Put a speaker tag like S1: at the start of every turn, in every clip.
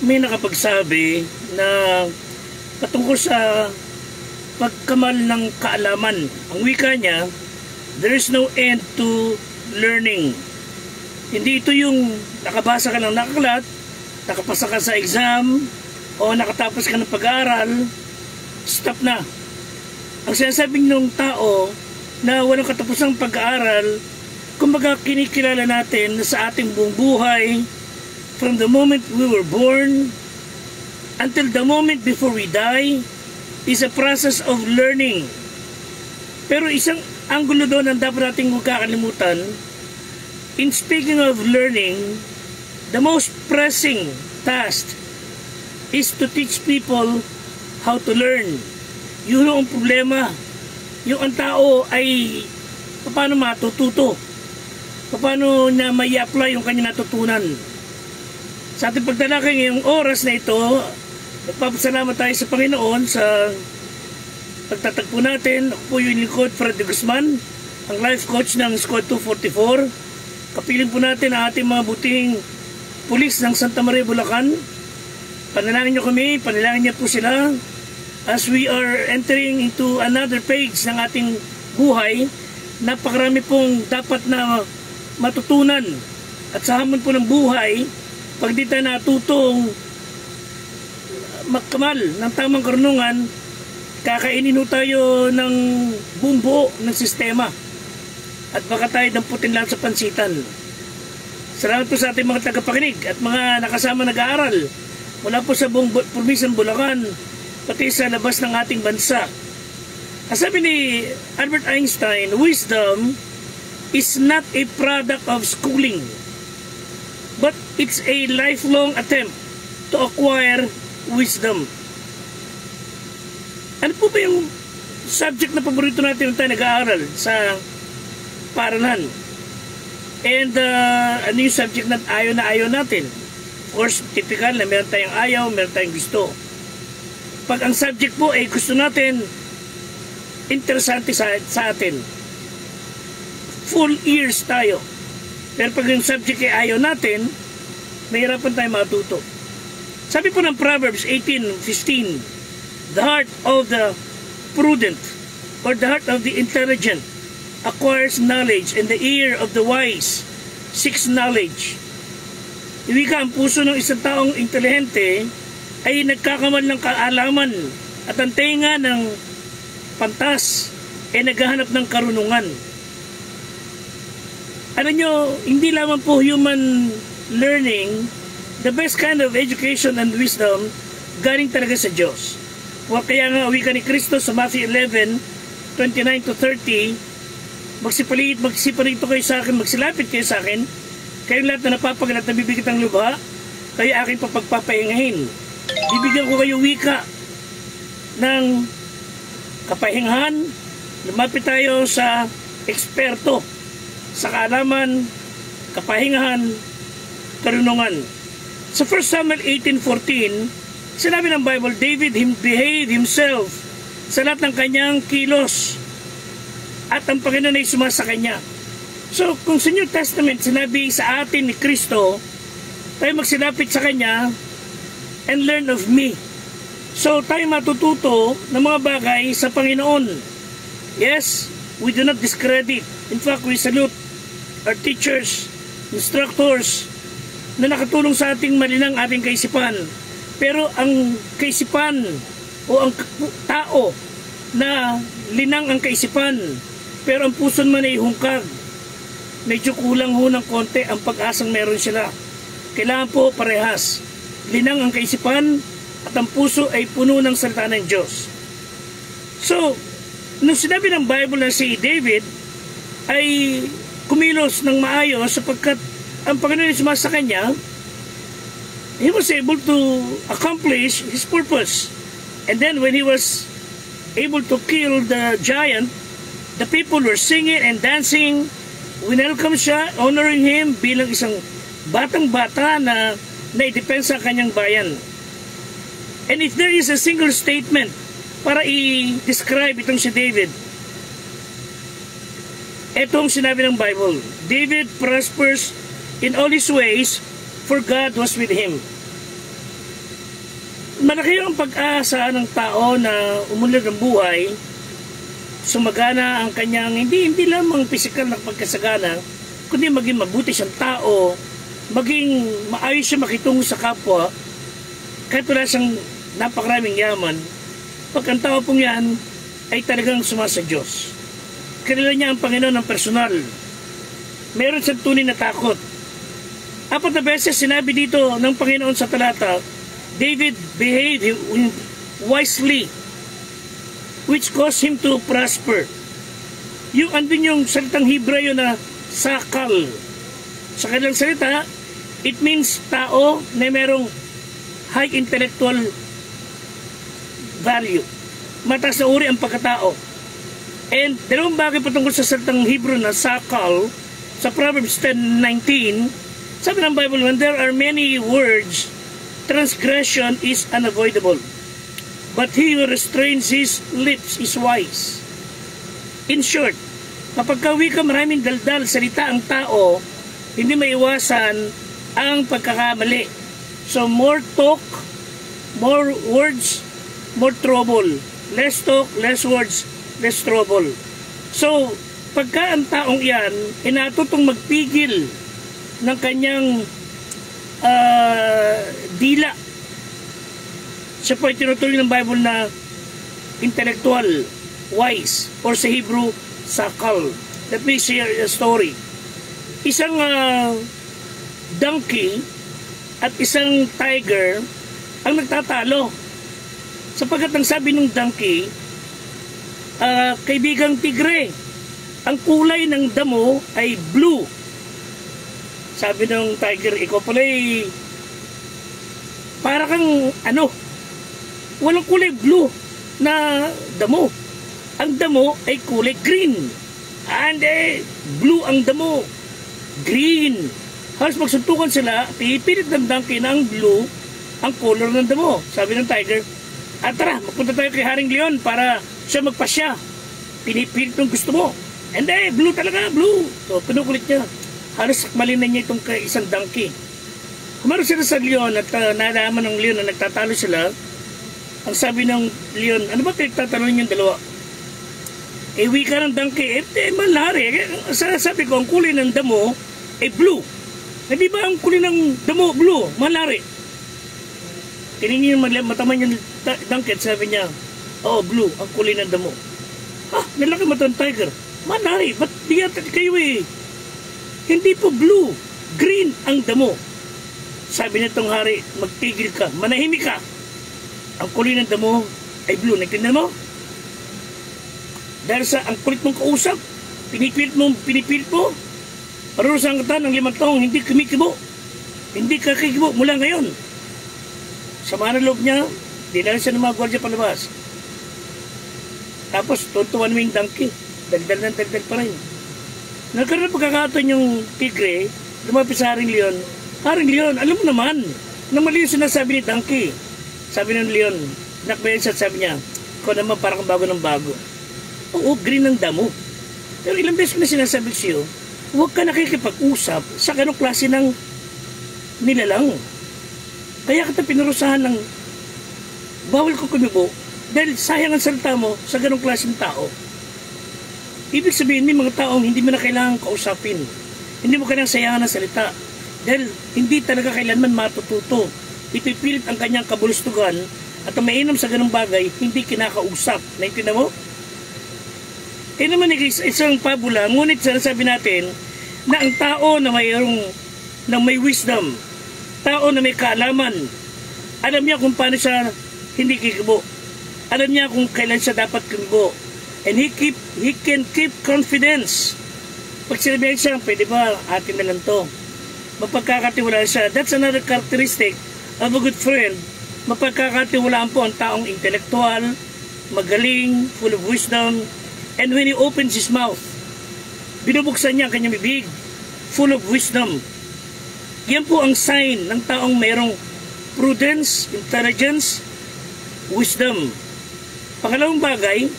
S1: may nakapagsabi na patungkol sa pagkamal ng kaalaman. Ang wika niya, there is no end to learning. Hindi ito yung nakabasa ka ng nakaklat, nakapasa ka sa exam, o nakatapos ka ng pag-aaral, stop na. Ang sinasabing ng tao na walang katapusang pag-aaral, kumbaga kinikilala natin na sa ating buong buhay, from the moment we were born until the moment before we die, is a process of learning. Pero isang anggulo doon ang dapat nating huwag kakalimutan. In speaking of learning, the most pressing task is to teach people how to learn. Yun ang problema. Yung ang tao ay paano matututo, paano na may apply yung kanyang natutunan. Sa ating pagtalakay ngayong oras na ito, nagpapasalamat tayo sa Panginoon sa pagtatagpo natin. Ako po yung lingkod, Fred de Guzman, ang life coach ng Squad 244. Kapiling po natin ang ating mga buting pulis ng Santa Maria, Bulacan. Panalangin niyo kami, panalangin niyo po sila as we are entering into another page ng ating buhay. Napakarami pong dapat na matutunan at sa hamon po ng buhay, pag di tayo natutong magkamal ng tamang karunungan, kakainin tayo ng bumbuo ng sistema at baka tayo damputin lang sa pansitan. Salamat po sa ating mga tagapakinig at mga nakasama nag-aaral mula po sa buong probinsya ng Bulacan pati sa labas ng ating bansa. Ang sabi ni Albert Einstein, wisdom is not a product of schooling, but it's a lifelong attempt to acquire wisdom. Ano po ba yung subject na paborito natin nung tayo nag-aaral sa paaralan? And ano yung subject na ayaw natin? Of course, typical na meron tayong ayaw, meron tayong gusto. Pag ang subject po ay gusto natin, interesante sa atin, full ears tayo. Pero pag yung subject ay ayaw natin, mahirapan tayo matuto. Sabi po ng Proverbs 18:15, the heart of the prudent or the heart of the intelligent acquires knowledge, and the ear of the wise seeks knowledge. Ibig ka, ang puso ng isang taong intelihente ay nagkakamal ng kaalaman at ang tenga ng pantas ay naghahanap ng karunungan. Alam nyo, hindi lamang po human learning, the best kind of education and wisdom galing talaga sa Diyos. Kaya nga wika ni Kristo sa Matthew 11:29-30, magsiparito kayo sa akin, magsilapit kayo sa akin, kayong lahat na napapagalat na bibigit ang lubha, kayo aking papagpapahingahin. Bibigyan ko kayo wika ng kapahingahan. Lumapit tayo sa eksperto sa kaalaman, kapahingahan, karunungan. Sa 1 Samuel 18:14, sinabi ng Bible, David behaved himself sa lahat ng kanyang kilos at ang Panginoon ay sumasa kanya. So, kung sa New Testament sinabi sa atin ni Kristo, tayo magsilapit sa Kanya and learn of me. So, tayo matututo ng mga bagay sa Panginoon. Yes, we do not discredit. In fact, we salute our teachers, instructors, na nakatulong sa ating malinang ating kaisipan. Pero ang kaisipan o ang tao na linang ang kaisipan, pero ang puso man ay hungkag, medyo kulang ho ng konti ang pag-asang meron sila. Kailangan po parehas. Linang ang kaisipan at ang puso ay puno ng salita ng Diyos. So, nung sinabi ng Bible na si David ay kumilos ng maayos sapagkat ang Panginoon ay sumasa sa kanya, he was able to accomplish his purpose. And then when he was able to kill the giant, the people were singing and dancing. Winelcome siya, honoring him bilang isang batang-bata na naidepensa ang kanyang bayan. And if there is a single statement para i-describe itong si David, etong sinabi ng Bible, David prospers in all his ways, for God was with him. Malaki ang pag-asa ng tao na umunlad ng buhay, sumagana ang kanyang hindi lamang pisikal na pagkasagana, kundi maging mabuti siyang tao, maging maayos siya makitungo sa kapwa, kahit wala siyang napakaraming yaman. Pag ang tao pong yan ay talagang sumasa Diyos. Kilala niya ang Panginoon ng personal. Meron siyang tunay na takot. 4 na beses sinabi dito ng Panginoon sa talata, David behaved wisely, which caused him to prosper. Yung andun yung salitang Hebreo na sakal. Sa kanilang salita, it means tao na merong high intellectual value. Mataas na uri ang pagkatao. And dalawang bagay patungkol sa salitang Hebrew na sakal, sa Proverbs 10:19, sabi ng Bible, when there are many words, transgression is unavoidable. But he who restrains his lips is wise. In short, kapag wika maraming daldal salita ang tao, hindi maiwasan ang pagkakamali. So more talk, more words, more trouble. Less talk, less words, less trouble. So, pagka ang taong yan, inatutong magpigil ng kanyang dila. Siya po ay tinutuloy ng Bible na intellectual, wise, or sa Hebrew, sakal. Let me share a story. Isang donkey at isang tiger ang nagtatalo. Sapagkat ang sabi ng donkey, kaibigang tigre, ang kulay ng damo ay blue. Sabi ng tiger, ikaw pala para kang walang kulay blue na damo. Ang damo ay kulay green. And blue ang damo. Green. Halos magsuntukan sila, pipilit ng donkey na ang blue ang color ng damo. Sabi ng tiger, tara, magpunta tayo kay Haring Leon para siya magpasya. Pinipilit ng gusto mo. And blue talaga, blue. So, pinukulit niya. Halos sakmalin na niya itong isang donkey. Kumaro sila sa Leon at nalaman ng Leon na nagtatalo sila. Ang sabi ng Leon, ano ba pinagtatanong yung dalawa? Wika ng donkey, malari. Sabi ko, ang kulay ng damo ay blue. Hindi ba ang kulay ng damo blue? Malari. Tinignan yung mataman yung donkey at sabi niya, blue, ang kulay ng damo. Nalaki mata ng tiger. Malari, ba't di kayo Hindi po blue, green ang damo. Sabi nitong hari, magtigil ka, manahimik ka. Ang kulay ng damo ay blue. Nagtindan mo? Dahil sa ang kulit mong kausap, pinipilit mo, parurusahan ka ng 5 taong hindi kumikibo. Hindi ka kikibo mula ngayon. Sama na loob niya, dinala siya ng mga gwardiya palabas. Tapos, tutuwan mo yung donkey. Dagdal pa rin. Nagkaroon ng pagkakataon yung tigre, lumapit sa Haring Leon. Haring Leon, alam mo naman, na mali yung sinasabi ni donkey. Sabi ng Leon, nakbayan siya at sabi niya, ikaw naman parang bago ng bago. Oo, green ng damo. Pero ilang beses ko na sinasabi siyo, huwag ka nakikipag-usap sa ganong klase ng nilalang. Kaya kita pinurusahan ng bawal ko kumibo dahil sayang ang salita mo sa ganong klase ng tao. Ibig sabihin, may mga taong hindi mo na kailangan kausapin. Hindi mo kailangan sayangan ng salita. Dahil hindi talaga kailanman matututo. Ipipilit ang kanyang kabulustugan at ang mainam sa ganung bagay, hindi kinakausap. Naintindihan mo? Naman isang pabula, ngunit sinasabi natin na ang tao na may wisdom, tao na may kaalaman, alam niya kung paano siya hindi kikibo. Alam niya kung kailan siya dapat kumibo. And he can keep confidence. Pag sinabihan siya, pwede ba atin na lang to? Mapagkakatiwalaan siya. That's another characteristic of a good friend. Mapagkakatiwalaan po ang taong intellectual, magaling, full of wisdom, and when he opens his mouth, binubuksan niya ang kanyang bibig, full of wisdom. Yan po ang sign ng taong mayroong prudence, intelligence, wisdom. Pangalawang bagay,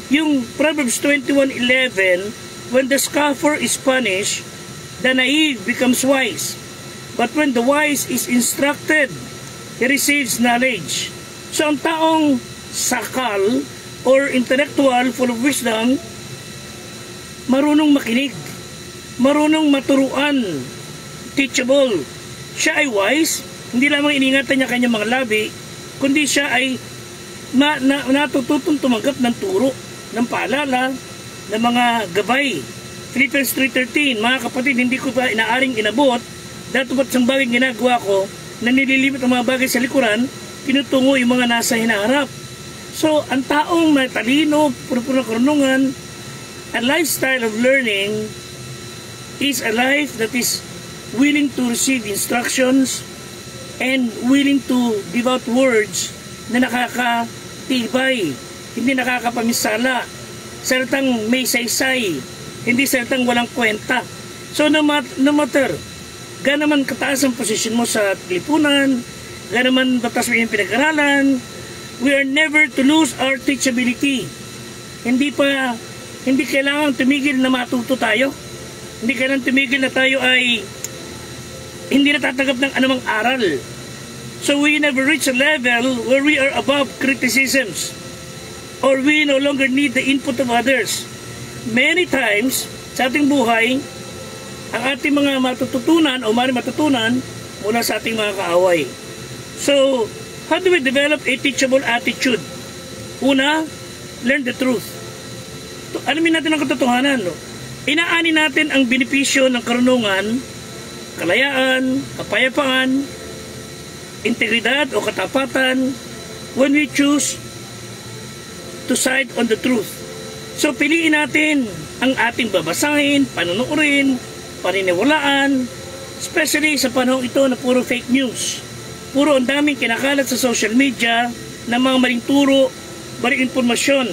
S1: yung Proverbs 21:11, when the scoffer is punished, the naive becomes wise. But when the wise is instructed, he receives knowledge. So ang taong sakal or intellectual, full of wisdom, marunong makinig, marunong maturuan, teachable. Siya ay wise, hindi lamang iningatan niya kanyang mga labi, kundi siya ay natututong tumanggap ng turo, ng paalala, ng mga gabay. Philippians 3:13, mga kapatid, hindi ko pa inaaring inabot, datupat sa bagay ginagawa ko, na nililimit ang mga bagay sa likuran, kinutungo yung mga nasa hinaharap. So, ang taong matalino, puro-puro karunungan, a lifestyle of learning is a life that is willing to receive instructions and willing to give out words na nakakatibay, hindi nakakapamisala, salitang may saysay, hindi salitang walang kwenta. So no matter gaano man kataas ang posisyon mo sa lipunan, gaano man batas mo yung pinag-aralan, we are never to lose our teachability. Hindi kailangan tumigil na matuto tayo. Hindi kailangan tumigil na tayo ay hindi natatanggap ng anumang aral. So we never reach a level where we are above criticisms or we no longer need the input of others. Many times sa ating buhay, ang ating mga matututunan o matutunan mula sa ating mga kaaway. So, how do we develop a teachable attitude? Una, learn the truth. Alamin natin ang katotohanan. No? Inaani natin ang benepisyo ng karunungan, kalayaan, kapayapaan, integridad o katapatan when we choose to side on the truth. So piliin natin ang ating babasahin, panunuorin, paniniwalaan, especially sa panahon ito na puro fake news. Puro ang daming kinakalat sa social media ng mga maling turo, maling impormasyon.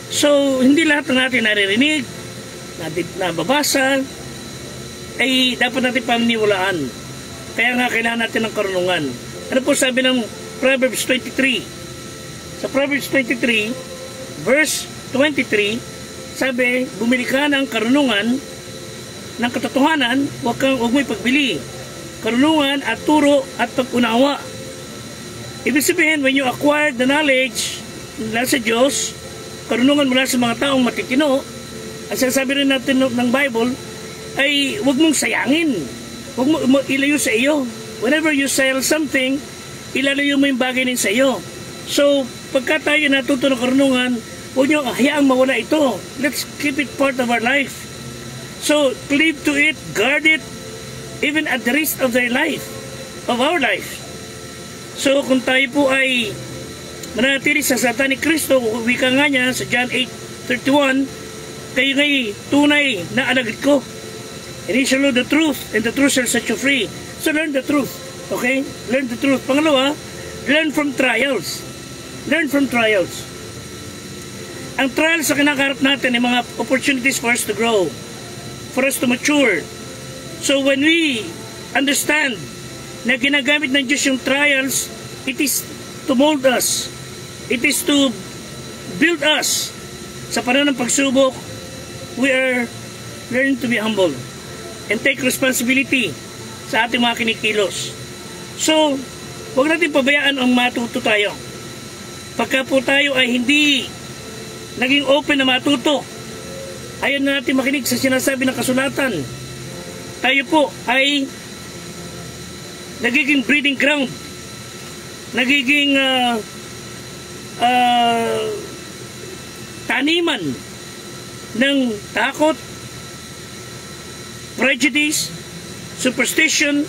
S1: So hindi lahat ng natin naririnig, nababasa, ay dapat natin paniniwalaan. Kaya nga kailangan natin ng karunungan. Ano po sabi ng Proverbs 23? Sa Proverbs 23, verse 23, sabi, bumili ka ng karunungan, ng katotohanan, huwag mo ipagbili. Karunungan at turo at pag-unawa. Ibig sabihin, when you acquire the knowledge mula sa Diyos, karunungan mula sa mga taong matitino, ang sinasabi rin natin ng Bible, ay huwag mong sayangin. Huwag mo ilayo sa iyo. Whenever you sell something, ilalayo mo yung bagay din sa iyo. So, pagka tayo natuto ng karunungan, huwag nyo hayaang mawala ito. Let's keep it part of our life. So, cleave to it, guard it, even at the risk of their life, of our life. So, kung tayo po ay manatili sa salita ni Kristo, wika nga niya sa John 8:31, kayo ngay tunay na alagad ko. And he shall know the truth, and the truth shall set you free. So learn the truth. Okay? Learn the truth. Pangalawa, learn from trials. Learn from trials. Ang trials sa kinakaharap natin ay mga opportunities for us to grow, for us to mature. So when we understand na ginagamit ng Diyos yung trials, it is to mold us. It is to build us. Sa panahon ng pagsubok, we are learning to be humble and take responsibility sa ating mga kinikilos. So, huwag natin pabayaan ang matuto tayo. Pagka po tayo ay hindi naging open na matuto, ayaw na natin makinig sa sinasabi ng kasulatan. Tayo po ay nagiging breeding ground, nagiging taniman ng takot, prejudice, superstition,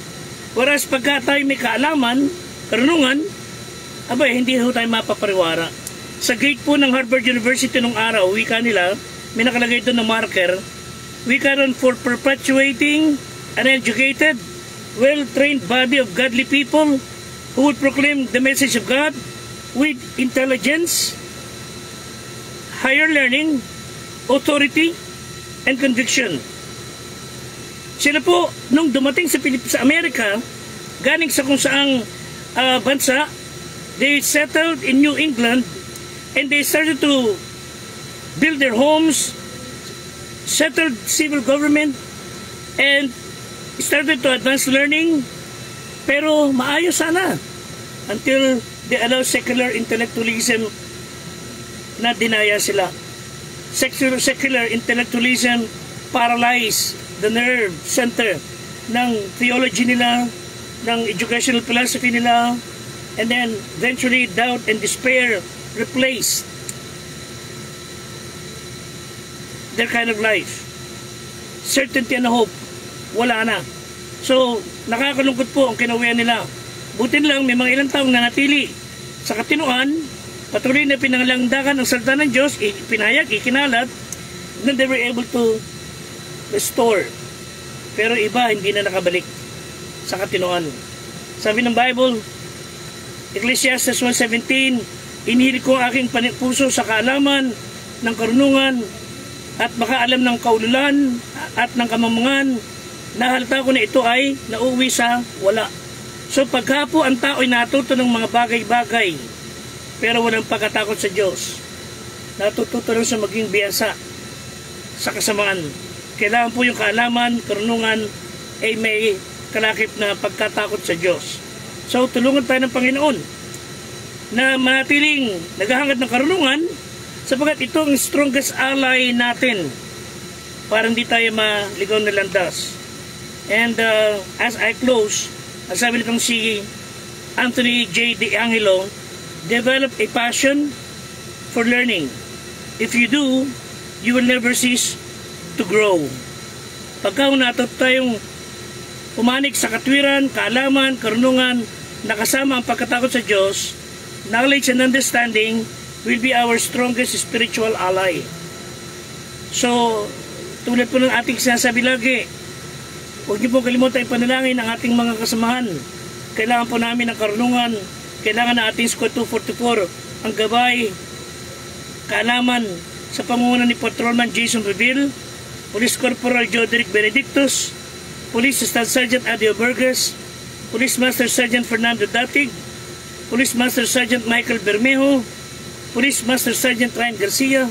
S1: whereas pagka tayo may kaalaman, karunungan, abay, hindi ho tayo mapapariwara. Sa gate po ng Harvard University nung araw, wika nila, may nakalagay doon na marker, wika ron for perpetuating an educated, well-trained body of godly people who would proclaim the message of God with intelligence, higher learning, authority, and conviction. Sila po, nung dumating sa Amerika, galing sa kung saang bansa, they settled in New England and they started to build their homes, settled civil government, and started to advance learning. Pero maayos sana. until they allow secular intellectualism na dinaya sila. Secular intellectualism paralyze the nerve center ng theology nila, ng educational philosophy nila, and then eventually doubt and despair replaced their kind of life. Certainty and hope, wala na. So, nakakalungkot po ang kinauwian nila. Buti lang may mga ilang taong nanatili sa katinuan, patuloy na pinangalangdakan ang salita ng Diyos, pinahayag, ikinalat, then they were able to restore. Pero iba hindi na nakabalik sa katinuan. Sabi ng Bible, Ecclesiastes 1:17, inihilig ko ang aking puso sa kaalaman ng karunungan at makaalam ng kaululan at ng kamamangan, nahalata ko na ito ay nauwi sa wala. So pagka po ang tao ay natuto ng mga bagay-bagay, pero walang pagkatakot sa Diyos, natututo lang sa maging biyasa sa kasamaan. Kailangan po yung kaalaman, karunungan ay may kalakip na pagkatakot sa Diyos. So tulungan tayo ng Panginoon na manatiling naghahangad ng karunungan, sapagkat ito ang strongest ally natin para hindi tayo maligaw na landas. And as I close, ang sabi nitong si Anthony J. De Angelo, develop a passion for learning. If you do, you will never cease to grow. Pagka natuto tayong umanik sa katwiran, kaalaman, karunungan, nakasama ang pagkatakot sa Diyos, knowledge and understanding will be our strongest spiritual ally. So, tulad po ng ating sinasabi lagi, huwag niyo po kalimutan ipanalangin ang ating mga kasamahan. Kailangan po namin ng karunungan, kailangan na ating Squad 244 ang gabay, kaalaman sa pamumuno ni Patrolman Jason Reville, Police Corporal Joderick Benedictus, Police Staff Sergeant Adio Burgess, Police Master Sergeant Fernando Datig, Police Master Sergeant Michael Bermejo, Police Master Sergeant Ryan Garcia,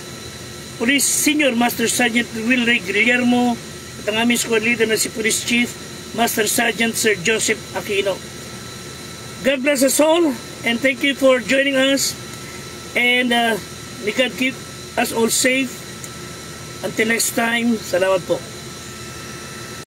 S1: Police Senior Master Sergeant Will Ray Guillermo, at ang aming squad leader na si Police Chief Master Sergeant Sir Joseph Aquino. God bless us all, and thank you for joining us, and may God keep us all safe. Until next time, salamat po.